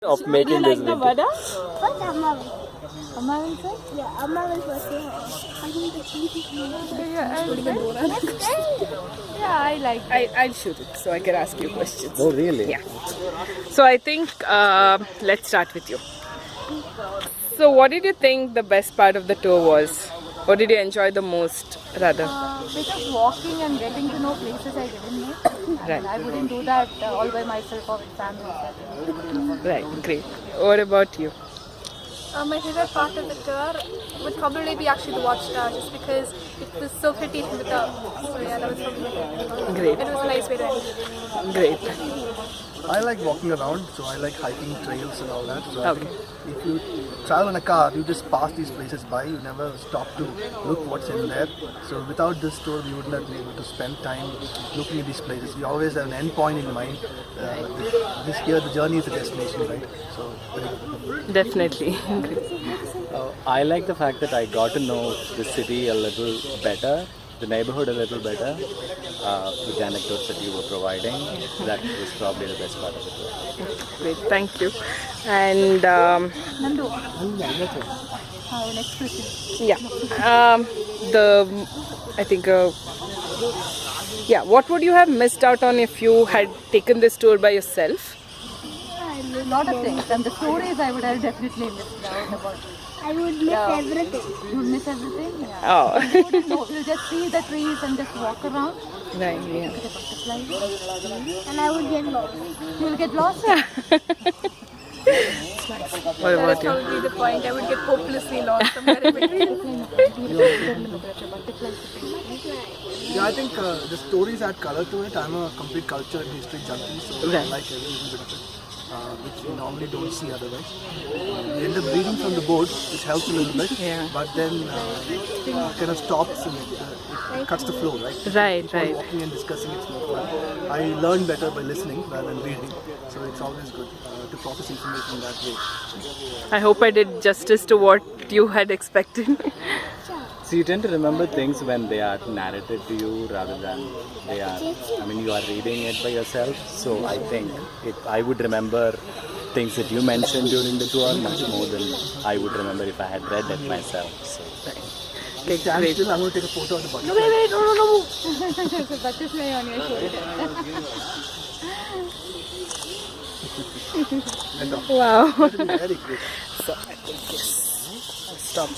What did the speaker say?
of making this video. Vada? What's Amaran? Amaran sir? Yeah, Amaran was here. I think the cheese is Yeah, I like. I'll shoot it so I can ask you questions. Oh, really? Yeah. So I think let's start with you. So what did you think the best part of the tour was? What did you enjoy the most, rather? Because walking and getting to know places I didn't know. Right. I wouldn't do that all by myself or with family. Right, great. What about you? My favorite part of the tour would probably be actually the watchtower, just because it was so pretty from the top. So yeah, that was probably my favorite. Great. It was a nice way to end. Great. I like walking around, so I like hiking trails and all that. So I Okay. think if you travel in a car, you just pass these places by. You never stop to look what's in there. So without this tour, we would not be able to spend time looking at these places. We always have an end point in mind. This here, the journey is the destination, right? So Definitely. Great. I like the fact that I got to know the city a little better, the neighborhood a little better, with the anecdotes that you were providing. That was probably the best part of the tour. Great. Thank you. And Nandu. Next question. yeah, I think yeah. What would you have missed out on if you had taken this tour by yourself? A lot of things. And the stories I would have definitely missed out about. I would miss everything. You would miss everything? Yeah. Oh, You wouldn't know. You'll just see the trees and just walk around. right. Yeah. Look at the butterflies. And I would get lost. You'll get lost. What That about is you? probably the point. I would get hopelessly lost somewhere in between. yeah, I think the stories add color to it. I'm a complete culture and history junkie, so I Right. like every little bit of it. Which you normally don't see otherwise. You end up reading from the board, which helps a little bit, Yeah. but then kind of stops and it cuts the flow, right? Right, While right. walking and discussing, it's more fun. I learn better by listening rather than reading, so it's always good to process information that way. I hope I did justice to what you had expected. So you tend to remember things when they are narrated to you rather than they are, you are reading it by yourself. So I think I would remember things that you mentioned during the tour much more than I would remember if I had read it myself. So. Okay, Stand great. still, I'm going to take a photo of the butterfly. Wait, no. There's a butterfly on your shoulder. Wow. Very good. So I think yes. Stop.